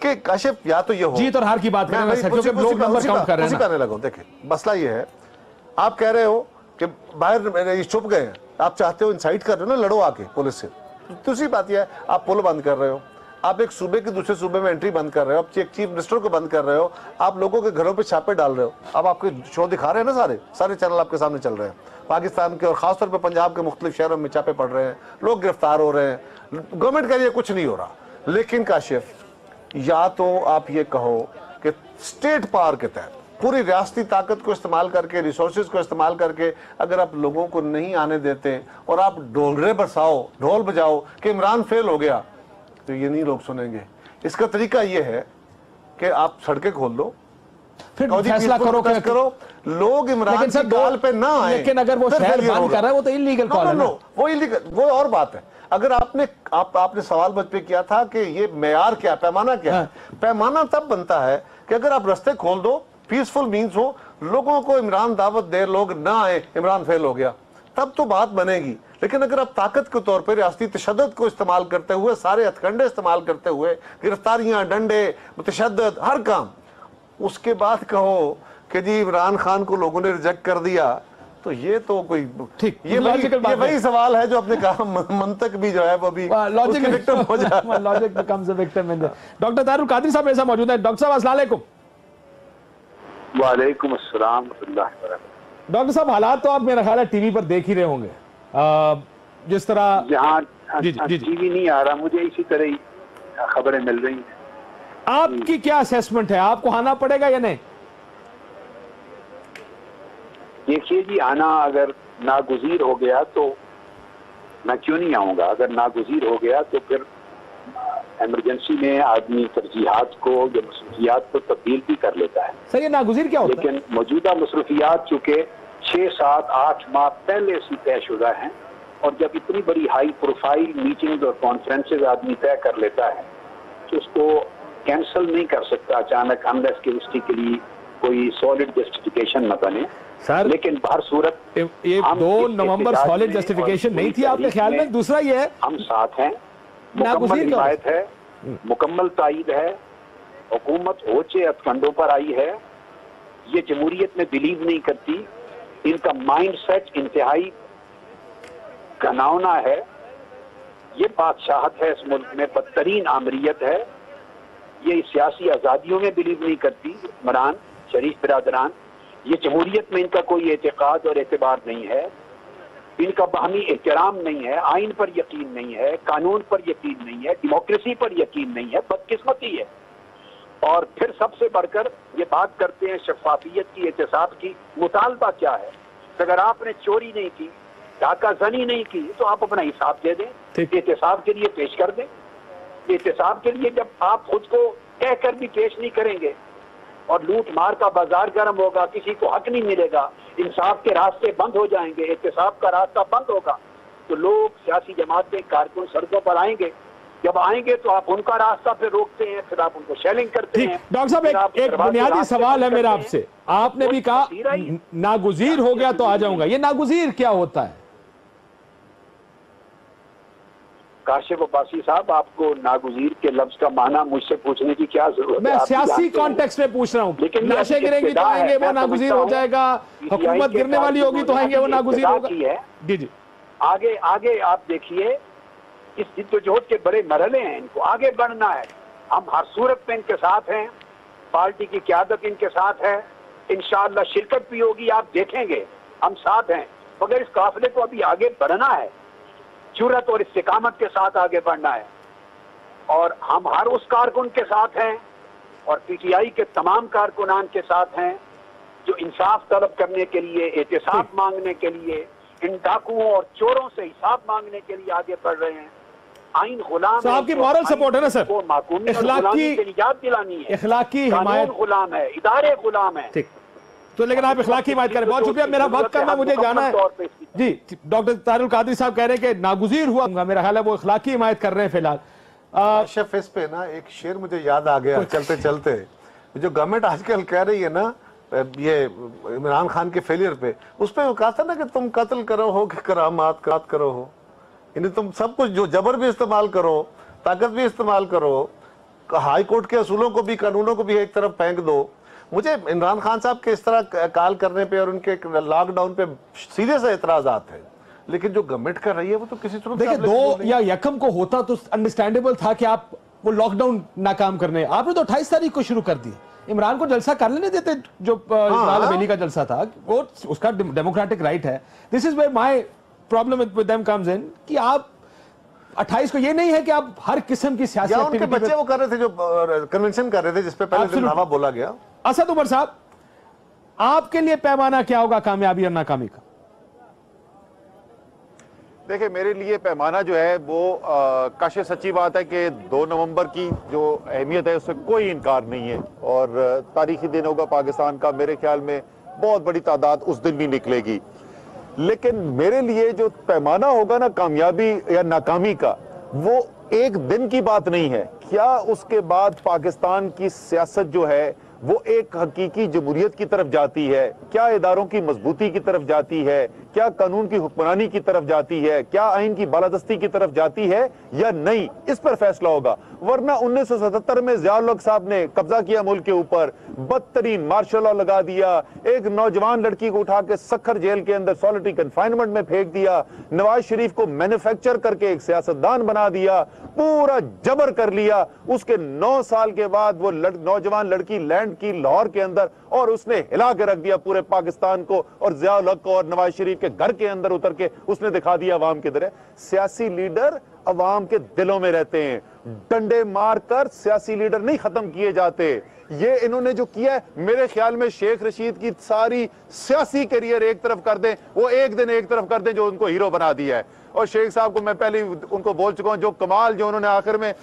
कि काशिफ, या तो ये हो जीत और हार की बात कर रहे हैं, लोग नंबर काउंट कर रहे हैं, करने लगा। देखिए मसला ये है, आप कह रहे हो कि बाहर चुप गए हैं, आप चाहते हो इंसाइट कर रहे हो ना, लड़ो आके पुलिस से। दूसरी बात यह है, आप पुल बंद कर रहे हो, आप एक सूबे के दूसरे सूबे में एंट्री बंद कर रहे हो, आप चीफ मिनिस्टर को बंद कर रहे हो, आप लोगों के घरों पे छापे डाल रहे हो। अब आपके शो दिखा रहे हैं ना, सारे चैनल आपके सामने चल रहे हैं पाकिस्तान के, और खासतौर पे पंजाब के मुख्तलिफ शहरों में छापे पड़ रहे हैं, लोग गिरफ्तार हो रहे हैं, गवर्नमेंट कह रही है कुछ नहीं हो रहा। लेकिन काशिफ, या तो आप ये कहो कि स्टेट पावर के तहत पूरी रियासती ताकत को इस्तेमाल करके, रिसोर्सेज को इस्तेमाल करके अगर आप लोगों को नहीं आने देते और आप ढोलरे बरसाओ, ढोल बजाओ कि इमरान फेल हो गया, तो ये नहीं लोग सुनेंगे। इसका तरीका ये है कि आप सड़कें खोल दो, फिर फैसला करो लोग इमरान की कॉल पे ना आए। लेकिन अगर वो शहर बंद कर रहा है, वो तो इल्लीगल कॉल है ना। वो इल्लीगल, वो और बात है। अगर आपने सवाल मुझ पे किया था कि ये मेयार क्या, पैमाना क्या है, पैमाना तब बनता है कि अगर आप रास्ते खोल दो, पीसफुल मीन्स हो, लोगों को इमरान दावत दे, लोग ना आए, इमरान फेल हो गया, तब तो बात बनेगी। लेकिन अगर आप ताकत के तौर पर रियासती तशद्दुद को इस्तेमाल करते हुए, सारे हथकंडे इस्तेमाल करते हुए, गिरफ्तारियां, डंडे, तशद्दुद, हर काम, उसके बाद कहो कि जी इमरान खान को लोगों ने रिजेक्ट कर दिया, तो ये तो कोई ठीक, ये वही सवाल है जो आपने कहा, मंतक भी जो है वो भी लॉजिक विक्टिम हो जाए, logic becomes a victim in the. Doctor Tahirul Qadri साहब ऐसा मौजूद है। डॉक्टर साहब अस्सलाम वालेकुम। वालेकुम अस्सलाम। डॉक्टर साहब, हालात तो आप मेरा ख्याल है टीवी पर देख ही रहे होंगे, जिस तरह यहाँ टीवी नहीं आ रहा, मुझे इसी तरह ही खबरें मिल रही हैं। आपकी क्या असेसमेंट है, आपको आना पड़ेगा या नहीं? देखिए जी, आना अगर नागुज़ीर हो गया तो मैं क्यों नहीं आऊंगा। अगर नागुज़ीर हो गया तो फिर इमरजेंसी में आदमी तरजीहात को या मसरूफियात को तब्दील भी कर लेता है। सर, ये नागुज़ीर क्या होता है? लेकिन मौजूदा मसरूफियात चूँकि 6, 7, 8 माह पहले से तयशुदा हैं, और जब इतनी बड़ी हाई प्रोफाइल मीटिंग और कॉन्फ्रेंसेज आदमी तय कर लेता है तो उसको कैंसिल नहीं कर सकता अचानक, अनलेस कि उसके लिए कोई सॉलिड जस्टिफिकेशन न बने। सर, लेकिन हर सूरत ये 2 नवंबर सॉलिड जस्टिफिकेशन नहीं थी आपके ख्याल में? दूसरा ये है, हम साथ हैं, मुकम्मल हिमायत है, मुकम्मल तायीद है, हुकूमत ऊंचे हथकंडों पर आई है, ये जमहूरियत में बिलीव नहीं करती, इनका माइंड सेट इंतहाई घनावना है, ये बादशाहत है इस मुल्क में, बदतरीन आमरीत है, ये सियासी आज़ादियों में बिलीव नहीं करती इमरान शरीफ बिरादरान, ये जमहूरियत में इनका कोई एतकाद और एतबार नहीं है, इनका बाहमी एहतराम नहीं है, आइन पर यकीन नहीं है, कानून पर यकीन नहीं है, डेमोक्रेसी पर यकीन नहीं है, बदकिस्मती है। और फिर सबसे बढ़कर ये बात करते हैं शफाफियत की, एहतसाब की। मुतालबा क्या है? अगर आपने चोरी नहीं की, डाका जनी नहीं की, तो आप अपना हिसाब दे दें, एहतसाब के लिए पेश कर दें। एहतसाब के लिए जब आप खुद को कहकर भी पेश नहीं करेंगे और लूट मार का बाजार गर्म होगा, किसी को हक नहीं मिलेगा, इंसाफ के रास्ते बंद हो जाएंगे, एहतसाब का रास्ता बंद होगा, तो लोग, सियासी जमातें, कारकुन सड़कों पर आएंगे जब आएंगे तो आप उनका रास्ता पे रोकते हैं, फिर आप उनको शेलिंग करते हैं। डॉक्टर साहब एक बुनियादी सवाल है मेरा आपसे, आपने भी कहा नागुजीर हो गया तो आ जाऊंगा, ये नागुजीर क्या होता है? काशिफ अब्बासी साहब, आपको नागुजीर के लफ्ज का माना मुझसे पूछने की क्या जरूरत है? मैं सियासी कॉन्टेक्स्ट में पूछ रहा हूँ। लेकिन लाशें गिरेंगी तो आएंगे वो नागुजीर हो जाएगा, हुकूमत गिरने वाली होगी तो आएंगे वो नागुजीर होगा। जी जी, आगे आगे आप देखिए, इस जिद्दोजहद के बड़े मरहले हैं, इनको आगे बढ़ना है। हम हर सूरत में इनके साथ हैं, पार्टी की क़यादत इनके साथ है, इंशाअल्लाह शिरकत भी होगी, आप देखेंगे हम साथ हैं। मगर इस काफिले को अभी आगे बढ़ना है, जुर्रत और इस्तिकामत के साथ आगे बढ़ना है, और हम हर उस कारकुन के साथ हैं और पीटीआई के तमाम कारकुनान के साथ हैं जो इंसाफ तलब करने के लिए, एहतिसाब मांगने के लिए, इन डाकुओं और चोरों से हिसाब मांगने के लिए आगे बढ़ रहे हैं। आइन गुलाम तो आपकी मॉरल सपोर्ट है ना सर? इखलाकी निजात दिलानी है, इखलाकी हिमायत, गुलाम है, इदारे गुलाम है। ठीक, तो लेकिन आप इखलाकी हिमायत करें। बहुत शुक्रिया, मेरा वक्त कम है, मुझे जाना है। जी, डॉक्टर तारिल कादरी साहब कह रहे हैं कि नागुजीर हुआ, मेरा ख्याल है वो इखलाकी हिमायत कर रहे हैं फिलहाल। शेफ इस पे ना एक शेर मुझे याद आ गया चलते चलते, जो गवर्नमेंट आजकल कह रही है ना ये इमरान खान के फेलियर पे, उस पे वो कहा था ना कि तुम कत्ल करो हो कि करामात करो हो, यानी तुम सब कुछ जो जबर भी इस्तेमाल करो, ताकत भी इस्तेमाल करो, हाई कोर्ट के असूलों को भी, कानूनों को भी एक तरफ फेंक दो। मुझे इमरान खान साहब के इस तरह काल करने पे और उनके लॉकडाउन पे सीरियस एतराजात हैं, लेकिन जो गवर्नमेंट कर रही है वो तो किसी तरह देखिए 2 या यकम को होता तो अंडरस्टैंडेबल था कि आप वो लॉकडाउन नाकाम करने, आपने तो 28 तारीख को शुरू कर दिया। इमरान को जलसा कर लेने देते, जो इस्माइल अबेली का जलसा था, वो उसका डेमोक्रेटिक राइट है। This is where my problem with them comes in कि आप 28 को, ये नहीं है कि आप हर किस्म की सियासी एक्टिविटी, उनके बच्चे वो कर रहे थे जो कन्वेंशन कर रहे थे जिस पे पहले जिंदाबाद बोला गया। असद उमर साहब, आपके लिए पैमाना क्या होगा कामयाबी और नाकामी का? देखिए, मेरे लिए पैमाना जो है वो काशिफ सच्ची बात है कि 2 नवंबर की जो अहमियत है उससे कोई इनकार नहीं है, और तारीखी दिन होगा पाकिस्तान का। मेरे ख्याल में बहुत बड़ी तादाद उस दिन भी निकलेगी, लेकिन मेरे लिए जो पैमाना होगा ना कामयाबी या नाकामी का, वो एक दिन की बात नहीं है। क्या उसके बाद पाकिस्तान की सियासत जो है वो एक हकीकी जमहूरियत की तरफ जाती है, क्या इदारों की मजबूती की तरफ जाती है, क्या कानून की हुक्मरानी की तरफ जाती है, क्या आइन की बालादस्ती की तरफ जाती है या नहीं, इस पर फैसला होगा। वरना 1977 में ज़िया-उल हक साहब ने कब्जा किया मुल्क के ऊपर, बदतरीन मार्शल लॉ लगा दिया, एक नौजवान लड़की को उठा के सखर जेल के अंदर सॉलिटरी कन्फाइनमेंट में फेंक दिया, नवाज शरीफ को मैन्युफैक्चर करके एक सियासतदान बना दिया, पूरा जबर कर लिया। उसके 9 साल के बाद वो नौजवान लड़की लैंड की लाहौर के अंदर, और उसने हिला के रख दिया पूरे पाकिस्तान को, और ज़िया-उल हक को और नवाज शरीफ के घर के अंदर उतर के उसने दिखा दिया अवाम किधर है। सियासी लीडर अवाम के दिलों में रहते हैं, डंडे मारकर सियासी लीडर नहीं खत्म किए जाते। ये इन्होंने जो किया है, मेरे ख्याल में शेख रशीद की सारी सियासी करियर एक तरफ कर दें, वो एक दिन एक तरफ कर दें जो उनको हीरो बना दिया है। और शेख साहब को मैं पहले उनको बोल चुका हूं, जो कमाल जो उन्होंने आखिर में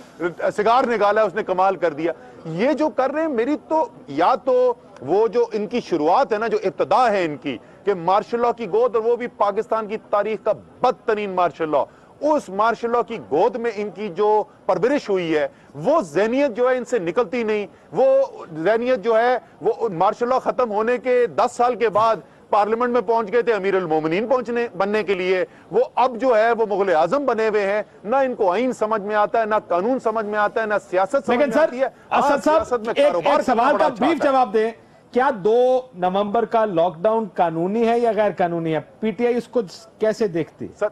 सिगार निकाला है उसने कमाल कर दिया। ये जो कर रहे हैं, मेरी तो या तो वो जो इनकी शुरुआत है ना, जो इब्तदा है इनकी कि मार्शल लॉ की गोद, और वो भी पाकिस्तान की तारीख का बदतरीन मार्शल लॉ, उस मार्शल लॉ की गोद में इनकी जो परवरिश हुई है, वो ज़हनियत जो है इनसे निकलती नहीं। वो ज़हनियत जो है वो मार्शल लॉ खत्म होने के 10 साल के बाद पार्लियामेंट में पहुंच गए थे अमीर अल मोमिनीन बनने के लिए, वो अब जो है वो मुगल आजम बने हुए हैं। ना इनको आइन समझ में आता है, ना कानून समझ में आता है, ना सियासत समझ में आती है। असद साहब, एक सवाल का ब्रीफ जवाब दें, क्या 2 नवंबर का लॉकडाउन कानूनी है या गैर कानूनी है? पीटीआई इसको कैसे देखती? सर,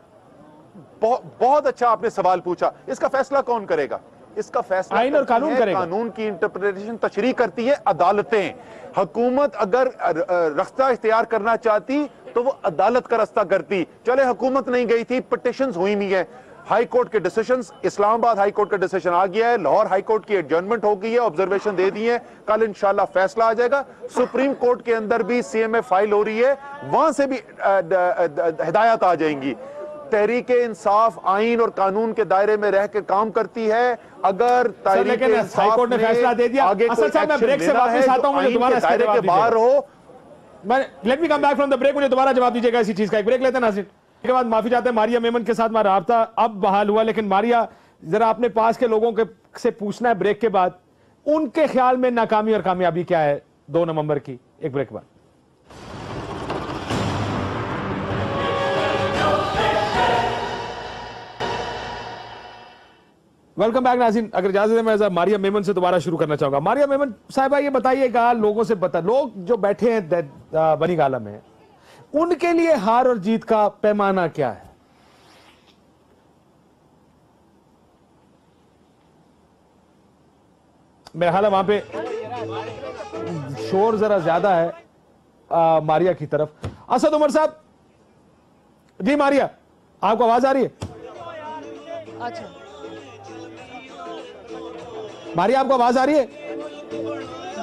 बहुत अच्छा आपने सवाल पूछा। इसका फैसला कौन करेगा? इसका फैसला आइन और कानून करेगा। कानून की इंटरप्रिटेशन तशरीह करती है अदालतें। हुकूमत अगर रास्ता इख्तियार करना चाहती तो वो अदालत का रास्ता करती। चले हुकूमत नहीं गई थी, पिटिशंस हुई नहीं है, हाई कोर्ट के डिसीजंस, इस्लामाबाद हाई कोर्ट का डिसीजन आ गया है, लाहौर हाई कोर्ट की एडजर्नमेंट हो गई है, ऑब्जर्वेशन दे दी है, कल इंशाल्लाह फैसला आ जाएगा। सुप्रीम कोर्ट के अंदर भी सीएमए फाइल हो रही है, वहां से भी हिदायत आ जाएंगी। तहरीक इंसाफ आइन और कानून के दायरे में रह के काम करती है। अगर तहरीक हाई कोर्ट ने फैसला दे दिया, असद साहब मैं ब्रेक से वापस आता हूं, मुझे दोबारा इसका जवाब बाहर हो। Let me come back from the break, मुझे दोबारा जवाब दीजिएगा इसी चीज का। एक ब्रेक लेते हैं नाज़रीन, के बाद माफी चाहते हैं। मारिया मेमन के साथ हमारा राब्ता अब बहाल हुआ, लेकिन मारिया ذرا اپنے پاس کے لوگوں سے پوچھنا ہے بریک کے بعد ان کے خیال میں ناکامی اور کامیابی کیا ہے 2 نومبر کی. ایک بریک کے بعد. ویلکم بیک ناظرین. اگر اجازت ہے میں ماریہ میمن سے دوبارہ شروع کرنا چاہوں گا. ماریہ میمن صاحبہ یہ بتائیے گا لوگوں سے لوگ جو بیٹھے ہیں بنی گالہ میں ان کے لیے ہار اور جیت کا پیمانہ کیا ہے؟ میرا خیال ہے وہاں پہ شور ذرا زیادہ ہے ماریہ کی طرف. اسد عمر صاحب. جی ماریہ آپ کو آواز آ رہی ہے؟ اچھا ماریہ آپ کو آواز آ رہی ہے؟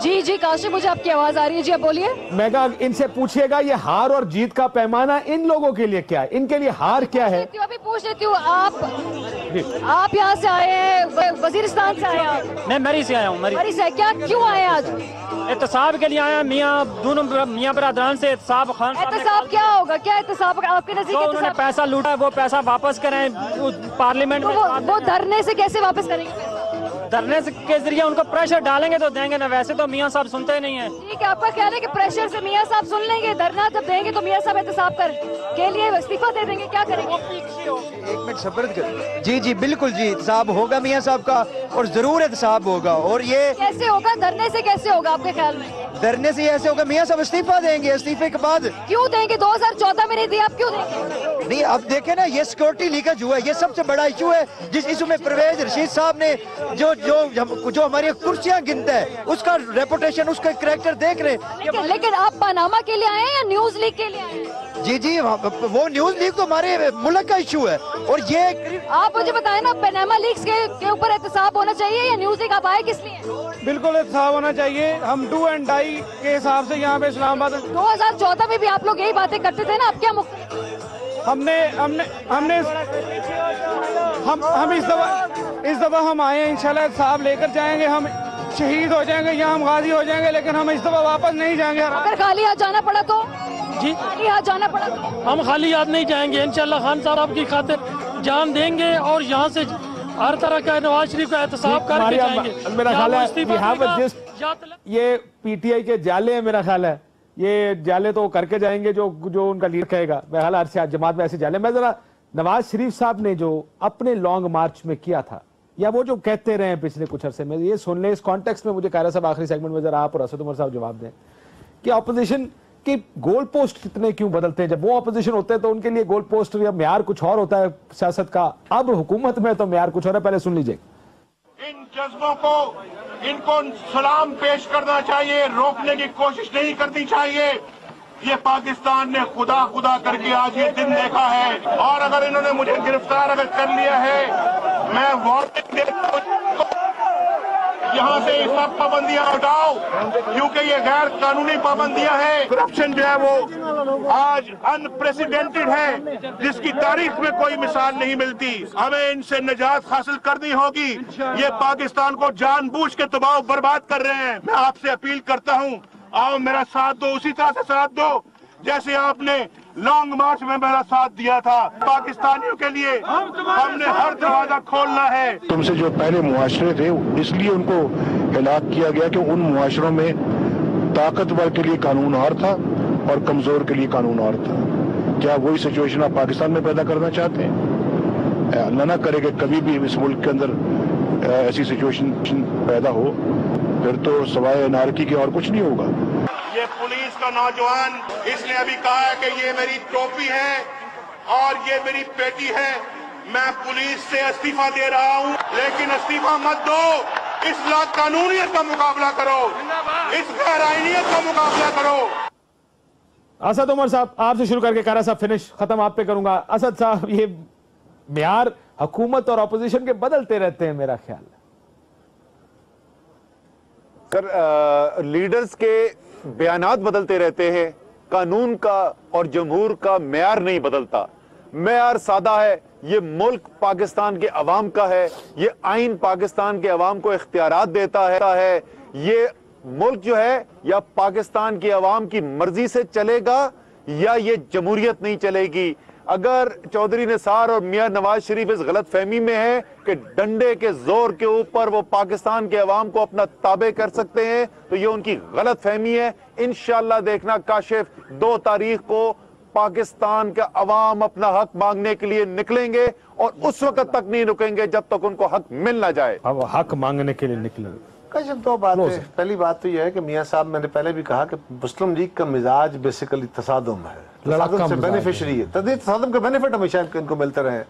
جی جی کاشف مجھے آپ کی آواز آ رہی ہے. جی آپ بولیے. میں کہا ان سے پوچھئے گا یہ ہار اور جیت کا پیمانہ ان لوگوں کے لیے کیا ہے؟ ان کے لیے ہار کیا ہے؟ ابھی پوچھ لیتی ہوں. آپ یہاں سے آئے ہیں وزیرستان سے آئے ہیں؟ میں مری سے آیا ہوں. مری سے. کیوں آئے ہیں آج؟ احتساب کے لیے آیا میاں دونوں میاں برادران سے. احتساب خان احتساب کیا ہوگا؟ کیا احتساب آپ کے نزدیک؟ انہوں نے پیسہ لوٹا ہے وہ پیسہ واپس کریں پارلیمنٹ میں. وہ دھرنے سے کیسے واپس کریں گے؟ دھرنے کے ذریعے ان کو پریشر ڈالیں گے تو دیں گے نا. ویسے تو میاں صاحب سنتے نہیں ہیں. ٹھیک ہے آپ کا خیال ہے کہ پریشر سے میاں صاحب سن لیں گے؟ دھرنا جب دیں گے تو میاں صاحب احتساب کے لیے استعفیٰ دے دیں گے؟ کیا کریں گے؟ ایک منٹ صبر کر. جی جی بالکل جی احتساب ہوگا میاں صاحب کا اور ضرور احتساب ہوگا. اور یہ کیسے ہوگا؟ دھرنے سے کیسے ہوگا آپ کے خیال میں؟ دھرنے سے ایسے ہوگا میاں صاحب استعفیٰ دیں گے. استعفے کے بعد کیوں دیں گے؟ 2014 میں نہیں دیا آپ کیوں دیں گے؟ نہیں اب دیکھیں نا یہ سیکورٹی لیکیج ہوا ہے. یہ سب سے بڑا ایشو ہے جس ایشو میں پرویز رشید صاحب نے جو ہماری کرسیاں گنتا ہے اس کا ریپوٹیشن اس کا کریکٹر دیکھ رہے. لیکن آپ پاناما کے لیے آئے ہیں یا نیوز لیگ کے لیے آئے ہیں؟ جی جی وہ نیوز لیگ تو ہمارے ملک کا ایشو ہے. اور یہ آپ مجھے بتائیں نا پاناما لیگز کے اوپر احتساب ہونا چاہیے یا نیوز لیگ آپ آئے کس لیے؟ بالکل احتساب ہونا چاہیے. ہم ڈو اینڈ ڈائی کے حساب سے یہاں پہ اسلام آباد 2014 میں بھی آپ لوگ یہی باتیں کرتے تھے نا. آپ کیا ہم اس دفعہ ہم آئے ہیں انشاءاللہ احتساب لے کر جائیں گے. ہم شہید ہو جائیں گے یا ہم غازی ہو جائیں گے لیکن ہم اس دفعہ واپس نہیں جائیں گے. اگر خالی ہاتھ جانا پڑا تو؟ جی خالی ہاتھ جانا پڑا تو ہم خالی ہاتھ نہیں جائیں گے. انشاءاللہ خان صاحب آپ کی خاطر جان دیں گے اور یہاں سے ہر طرح کا نواز شریف کا احتساب کر کے جائیں گے. میرا خیال ہے یہ پی ٹی آئی کے جالے ہیں. میرا خیال ہے یہ جالے تو کر کے جائیں گے جو ان کا لیڈر کہے گا. میرا خیال ہے جماعت میں ایسے جالے. میں ذرا نواز شریف صاحب نے جو اپنے لانگ مارچ میں کیا تھا یا وہ جو کہتے رہے ہیں پچھلے کچھ عرصے میں یہ سن لیں. اس کانٹیکسٹ میں مجھے قائرہ صاحب آخری سیگمنٹ میں ذرا آپ اور اسد عمر صاحب جواب دیں کہ اپوزیشن کہ گول پوسٹ کتنے کیوں بدلتے ہیں؟ جب وہ اپوزیشن ہوتے ہیں تو ان کے لیے گول پوسٹ یا معیار کچھ اور ہوتا ہے سیاست کا. اب حکومت میں تو معیار کچھ اور ہے. پہلے سن لیجئے. ان جذبوں کو ان کو سلام پیش کرنا چاہیے. روکنے کی کوشش نہیں کرنی چاہیے. یہ پاکستان نے خدا خدا کر کے آج یہ دن دیکھا ہے اور اگر انہوں نے مجھے گرفتار اگر کر لیا ہے میں وارننگ دیتا ہوں یہاں سے سب پابندیاں ہٹاؤ کیونکہ یہ غیر قانونی پابندیاں ہیں. کرپشن جو ہے وہ آج انپریسیڈنٹڈ ہے جس کی تاریخ میں کوئی مثال نہیں ملتی. ہمیں ان سے نجات حاصل کرنی ہوگی. یہ پاکستان کو جان بوجھ کے تباہ و برباد کر رہے ہیں. میں آپ سے اپیل کرتا ہوں آؤ میرا ساتھ دو. اسی طرح سے ساتھ دو جیسے آپ نے لانگ مارچ میں میرا ساتھ دیا تھا. پاکستانیوں کے لیے ہم نے ہر دروازہ کھولنا ہے. تم سے جو پہلے معاشرے تھے اس لیے ان کو ہلاک کیا گیا کہ ان معاشروں میں طاقتور کے لیے قانون اور تھا اور کمزور کے لیے قانون اور تھا. کیا وہی سچویشن آپ پاکستان میں پیدا کرنا چاہتے ہیں؟ اللہ نہ کرے کہ کبھی بھی اس ملک کے اندر ایسی سچویشن پیدا ہو پھر تو سوائے انارکی کے اور کچھ نہیں ہوگا. یہ پولیس کا نوجوان اس نے ابھی کہا ہے کہ یہ میری ٹوپی ہے اور یہ میری پیٹی ہے. میں پولیس سے استعفیٰ دے رہا ہوں لیکن استعفیٰ مت دو. اس لا قانونیت کا مقابلہ کرو. اس غیر آئینیت کا مقابلہ کرو. اسد عمر صاحب آپ سے شروع کر کے قائرہ صاحب فنش ختم آپ پہ کروں گا. اسد صاحب یہ معیار حکومت اور اپوزیشن کے بدلتے رہتے ہیں میرا خیال ہے. لیڈرز کے بیانات بدلتے رہتے ہیں. قانون کا اور جمہور کا معیار نہیں بدلتا. معیار سادہ ہے. یہ ملک پاکستان کے عوام کا ہے. یہ آئین پاکستان کے عوام کو اختیارات دیتا ہے. یہ ملک جو ہے یا پاکستان کی عوام کی مرضی سے چلے گا یا یہ جمہوریت نہیں چلے گی. अगर चौधरी निसार और मियां नवाज शरीफ इस गलत फहमी में है कि डंडे के जोर के ऊपर वो पाकिस्तान के अवाम को अपना ताबे कर सकते हैं, तो ये उनकी गलत फहमी है। इंशाअल्लाह देखना काशिफ 2 तारीख को पाकिस्तान का अवाम अपना हक मांगने के लिए निकलेंगे और उस वक्त तक नहीं रुकेंगे जब तक उनको हक मिल ना जाए। अब हक मांगने के लिए निकलेंगे। काशिफ 2 बातें, पहली बात तो यह है कि मियां साहब, मैंने पहले भी कहा कि मुस्लिम लीग का मिजाज बेसिकली तसादुम है, तसादुम से बेनिफिशरी है, तसादुम के बेनिफिट हमेशा इनको मिलते रहे।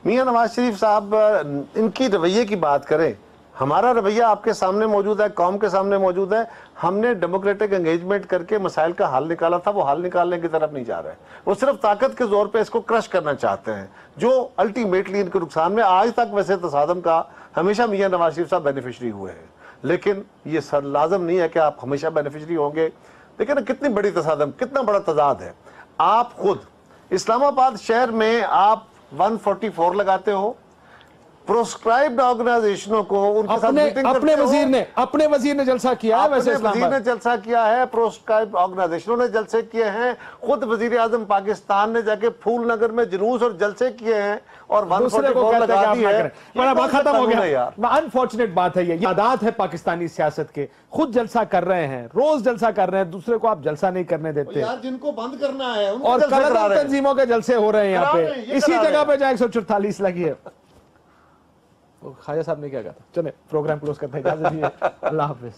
मियां नवाज शरीफ साहब इनकी रवैये की बात करें, हमारा रवैया आपके सामने मौजूद है, कौम के सामने मौजूद है। हमने डेमोक्रेटिक एंगेजमेंट करके मसाइल का हल निकाला था, वो हल निकालने की तरफ नहीं जा रहे, वो सिर्फ ताकत के जोर पे इसको क्रश करना चाहते हैं, जो अल्टीमेटली इनके नुकसान में। आज तक वैसे तसादम का हमेशा मियां नवाज शरीफ साहब बेनिफिशरी हुए हैं, लेकिन ये सर लाजम नहीं है कि आप हमेशा बेनिफिशरी होंगे। लेकिन कितनी बड़ी तसादम, कितना बड़ा तजाद है। आप खुद इस्लामाबाद शहर में आप 144 लगाते हो, प्रोस्क्राइब्ड ऑर्गेनाइजेशनों को उनके साथ मीटिंग अपने वजीर ने जलसा किया है, वैसे वजीर ने जलसा किया है, प्रोस्क्राइब्ड ऑर्गेनाइजेशनों ने जलसे किए हैं, खुद वजीर आजम पाकिस्तान ने जाके फूल नगर में जुलूस और जलसे किए हैं और 144 लगा दी है। खत्म हो गया यार। अनफॉर्चुनेट बात है, ये आदात है पाकिस्तानी सियासत के। खुद जलसा कर रहे हैं, रोज जलसा कर रहे हैं, दूसरे को आप जलसा नहीं करने देते यार। जिनको बंद करना है और कलम तंजीमों के जलसे हो रहे हैं यहाँ पे, इसी जगह पे जहाँ 144 लगी है। ख्वाजा साहब ने क्या कहा था? चले प्रोग्राम क्लोज करते हैं, इजाजत दीजिए, अल्लाह हाफिज।